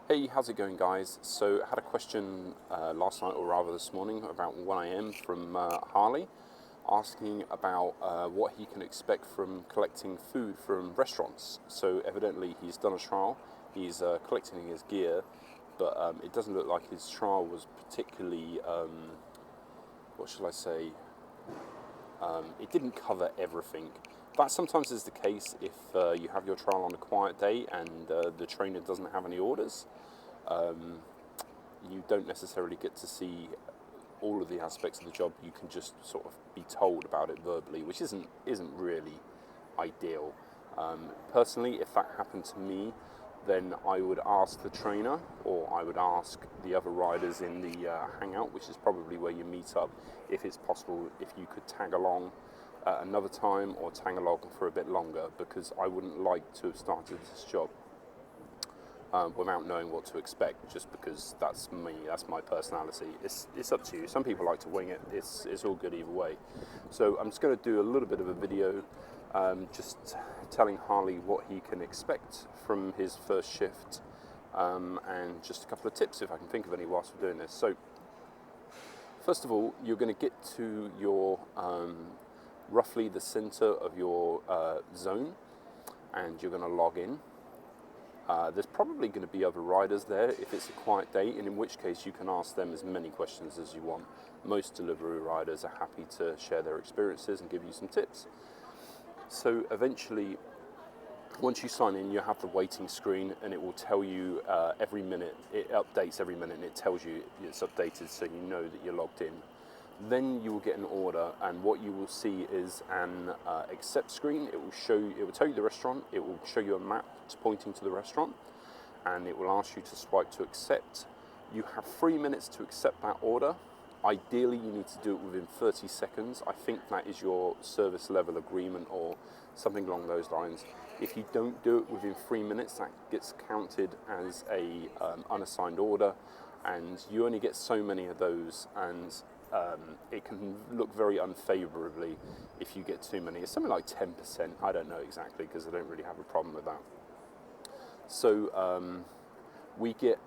Hey, how's it going, guys? So I had a question last night, or rather this morning, about 1 a.m. from Harley, asking about what he can expect from collecting food from restaurants. So evidently he's done a trial, he's collecting his gear, but it doesn't look like his trial was particularly, what shall I say, it didn't cover everything. That sometimes is the case if you have your trial on a quiet day and the trainer doesn't have any orders. You don't necessarily get to see all of the aspects of the job. You can just sort of be told about it verbally, which isn't really ideal. Personally, if that happened to me, then I would ask the trainer, or I would ask the other riders in the hangout, which is probably where you meet up, if it's possible, if you could tag along another time or tag along for a bit longer, because I wouldn't like to have started this job without knowing what to expect, just because that's me, that's my personality. It's up to you. Some people like to wing it. It's all good either way. So I'm just going to do a little bit of a video just telling Harley what he can expect from his first shift, and just a couple of tips if I can think of any whilst we're doing this. So first of all, you're going to get to your roughly the center of your zone, and you're going to log in. There's probably going to be other riders there if it's a quiet day, and in which case you can ask them as many questions as you want. Most Deliveroo riders are happy to share their experiences and give you some tips. So eventually, once you sign in, you have the waiting screen, and it will tell you every minute. It updates every minute, and it tells you it's updated, so you know that you're logged in. Then you will get an order, and what you will see is an accept screen. It will tell you the restaurant. It will show you a map pointing to the restaurant, and it will ask you to swipe to accept. You have 3 minutes to accept that order. Ideally, you need to do it within 30 seconds. I think that is your service level agreement or something along those lines. If you don't do it within 3 minutes, that gets counted as a unassigned order, and you only get so many of those, and it can look very unfavorably if you get too many. It's something like 10%. I don't know exactly, because I don't really have a problem with that. So we get,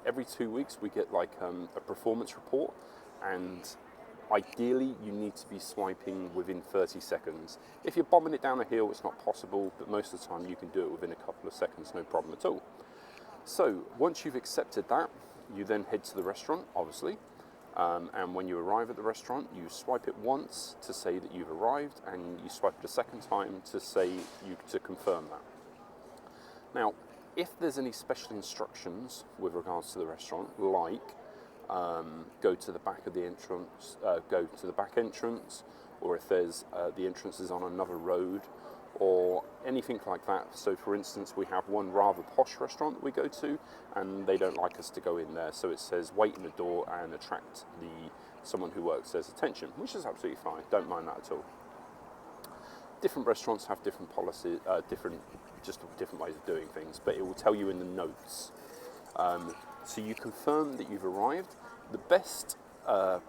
every 2 weeks, we get like a performance report, and ideally you need to be swiping within 30 seconds. If you're bombing it down a hill, it's not possible, but most of the time you can do it within a couple of seconds, no problem at all. So once you've accepted that, you then head to the restaurant, obviously. And when you arrive at the restaurant, you swipe it once to say that you've arrived, and you swipe it a second time to say to confirm that. Now, if there's any special instructions with regards to the restaurant, like go to the back of the entrance, go to the back entrance, or if there's the entrance is on another road, or anything like that. So for instance, we have one rather posh restaurant that we go to, and they don't like us to go in there, so it says wait in the door and attract someone who works there's attention, which is absolutely fine, don't mind that at all. Different restaurants have different policies, different ways of doing things, but it will tell you in the notes. So you confirm that you've arrived. The best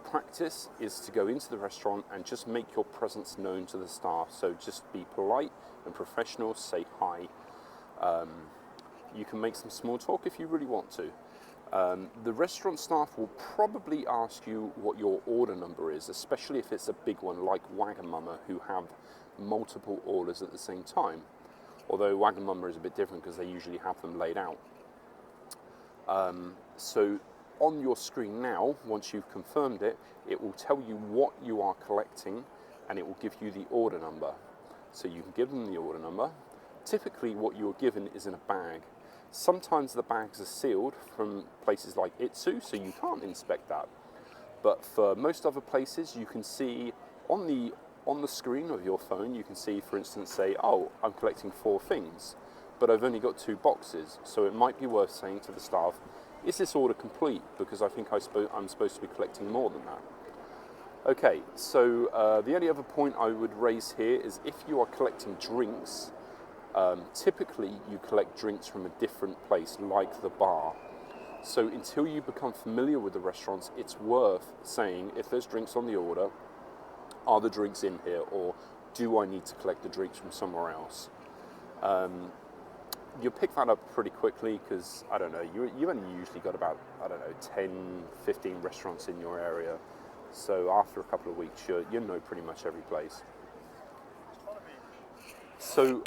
practice is to go into the restaurant and just make your presence known to the staff. So just be polite and professional, say hi. You can make some small talk if you really want to. The restaurant staff will probably ask you what your order number is, especially if it's a big one like Wagamama, who have multiple orders at the same time. Although Wagamama is a bit different because they usually have them laid out. So on your screen now, once you've confirmed it, it will tell you what you are collecting, and it will give you the order number. So you can give them the order number. Typically what you're given is in a bag. Sometimes the bags are sealed from places like Itsu, so you can't inspect that. But for most other places, you can see on the screen of your phone, you can see, for instance, say, oh, I'm collecting 4 things, but I've only got 2 boxes. So it might be worth saying to the staff, is this order complete? Because I think I'm supposed to be collecting more than that. Okay, so the only other point I would raise here is if you are collecting drinks, typically you collect drinks from a different place, like the bar. So until you become familiar with the restaurants, it's worth saying, if there's drinks on the order, are the drinks in here, or do I need to collect the drinks from somewhere else? you'll pick that up pretty quickly because, I don't know, you only usually got about, I don't know, 10, 15 restaurants in your area. So after a couple of weeks, you know pretty much every place. So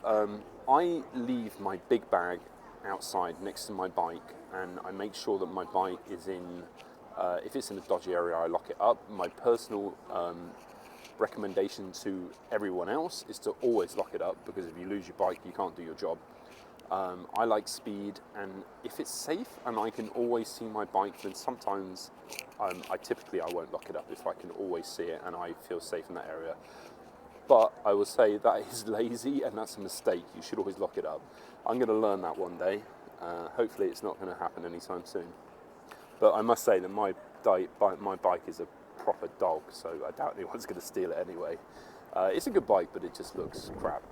I leave my big bag outside next to my bike, and I make sure that my bike is in, if it's in a dodgy area, I lock it up. My personal recommendation to everyone else is to always lock it up, because if you lose your bike, you can't do your job. I like speed, and if it's safe and I can always see my bike, then sometimes I won't lock it up if I can always see it and I feel safe in that area. But I will say that is lazy, and that's a mistake. You should always lock it up. I'm going to learn that one day. Hopefully it's not going to happen anytime soon. But I must say that my bike is a proper dog, so I doubt anyone's going to steal it anyway. It's a good bike, but it just looks crap.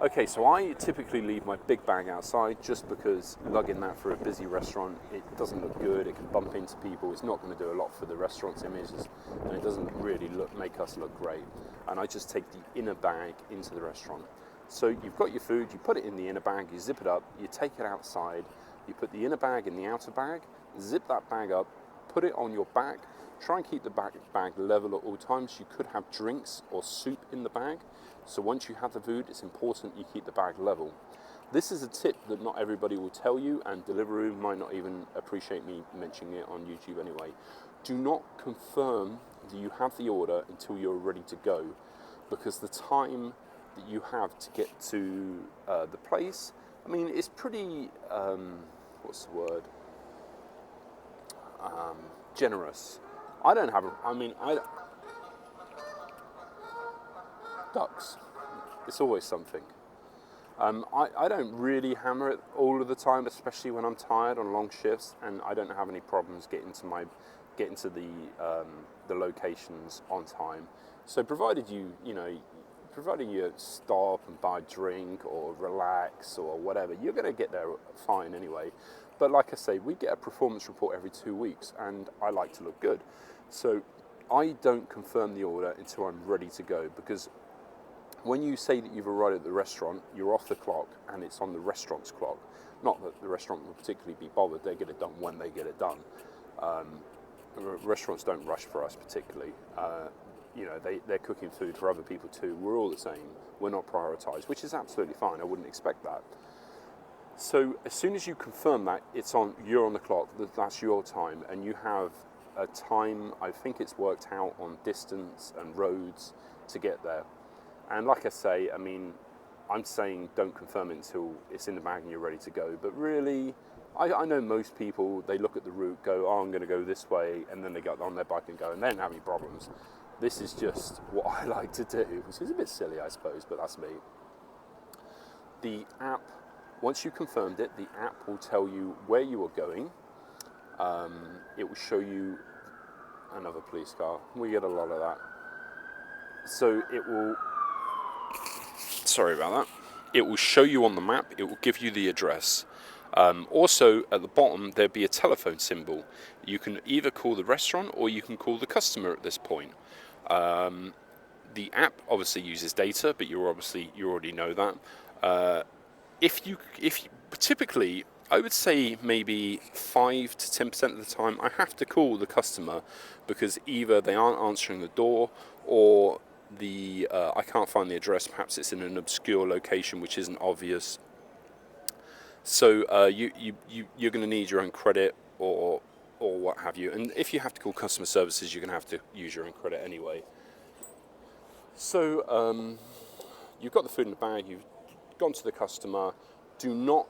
Okay, so I typically leave my big bag outside just because lugging that for a busy restaurant, it doesn't look good, it can bump into people, it's not going to do a lot for the restaurant's images, and it doesn't really make us look great. And I just take the inner bag into the restaurant. So you've got your food, you put it in the inner bag, you zip it up, you take it outside, you put the inner bag in the outer bag, zip that bag up, put it on your back, try and keep the bag level at all times. You could have drinks or soup in the bag. So once you have the food, it's important you keep the bag level. This is a tip that not everybody will tell you, and Deliveroo might not even appreciate me mentioning it on YouTube anyway. Do not confirm that you have the order until you're ready to go, because the time that you have to get to the place, I mean, it's pretty, generous. Ducks. It's always something. I don't really hammer it all of the time, especially when I'm tired on long shifts, and I don't have any problems getting to the locations on time. So provided you stop and buy a drink or relax or whatever, you're going to get there fine anyway. But like I say, we get a performance report every 2 weeks, and I like to look good. So I don't confirm the order until I'm ready to go, because when you say that you've arrived at the restaurant, you're off the clock and it's on the restaurant's clock. Not that the restaurant will particularly be bothered, they get it done when they get it done. Restaurants don't rush for us particularly. They're cooking food for other people too. We're all the same. We're not prioritised, which is absolutely fine. I wouldn't expect that. So as soon as you confirm that you're on the clock, that's your time, and you have a time, I think it's worked out on distance and roads to get there. And like I say, I mean, I'm saying don't confirm it until it's in the bag and you're ready to go. But really, I know most people, they look at the route, go, oh, I'm going to go this way, and then they get on their bike and go, and they don't have any problems. This is just what I like to do, which is a bit silly, I suppose, but that's me. The app, once you confirmed it, the app will tell you where you are going. It will show you another police car. We get a lot of that. So it will... Sorry about that. It will show you on the map, it will give you the address. Also, at the bottom, there'll be a telephone symbol. You can either call the restaurant or you can call the customer at this point. The app obviously uses data, but you already know that. Typically, I would say maybe 5 to 10% of the time, I have to call the customer because either they aren't answering the door or I can't find the address. Perhaps it's in an obscure location which isn't obvious. So you're going to need your own credit or what have you. And if you have to call customer services, you're going to have to use your own credit anyway. So you've got the food in the bag. You've gone to the customer. Do not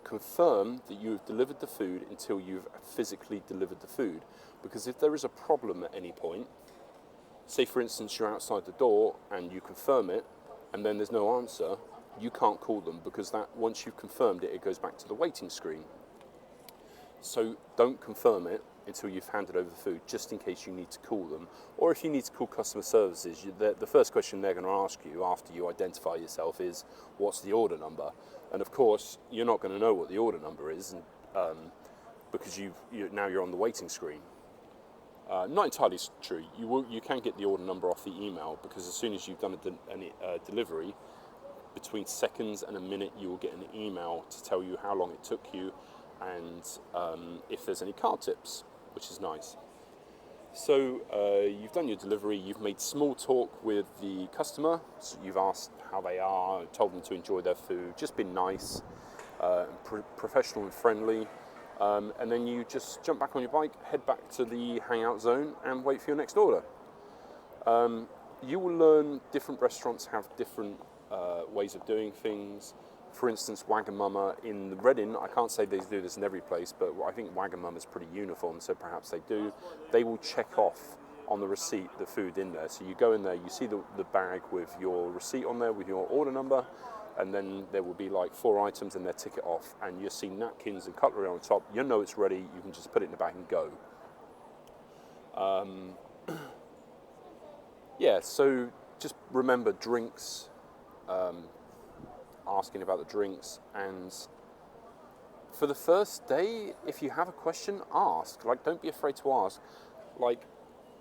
confirm that you've delivered the food until you've physically delivered the food, because if there is a problem at any point, say for instance you're outside the door and you confirm it and then there's no answer, you can't call them, because that once you've confirmed it, it goes back to the waiting screen. So don't confirm it until you've handed over the food, just in case you need to call them. Or if you need to call customer services, the first question they're going to ask you after you identify yourself is, what's the order number? And of course, you're not going to know what the order number is, because now you're on the waiting screen. Not entirely true. You can get the order number off the email, because as soon as you've done a delivery, between seconds and a minute, you will get an email to tell you how long it took you and if there's any car tips, which is nice. So you've done your delivery, you've made small talk with the customer, so you've asked how they are, told them to enjoy their food, just been nice, professional and friendly, and then you just jump back on your bike, head back to the hangout zone and wait for your next order. You will learn different restaurants have different ways of doing things. For instance, Wagamama in Reading, I can't say they do this in every place, but I think Wagamama is pretty uniform, so perhaps they do. They will check off on the receipt the food in there. So you go in there, you see the bag with your receipt on there, with your order number, and then there will be like 4 items and their ticket off, and you'll see napkins and cutlery on the top. You know it's ready, you can just put it in the bag and go. Yeah, so just remember drinks, asking about the drinks, and for the first day, if you have a question, ask. Like, don't be afraid to ask. Like,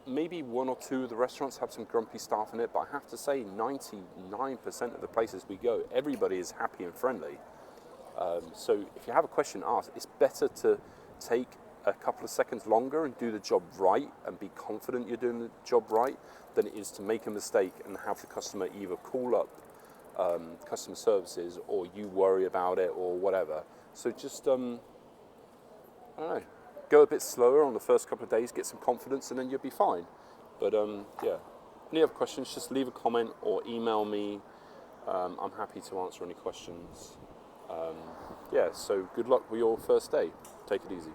maybe 1 or 2 of the restaurants have some grumpy staff in it, but I have to say 99% of the places we go, everybody is happy and friendly. So if you have a question, ask. It's better to take a couple of seconds longer and do the job right and be confident you're doing the job right than it is to make a mistake and have the customer either call up customer services or you worry about it or whatever. So just, I don't know, go a bit slower on the first couple of days, get some confidence, and then you'll be fine. But yeah, any other questions, just leave a comment or email me. I'm happy to answer any questions. Yeah, so good luck with your first day. Take it easy.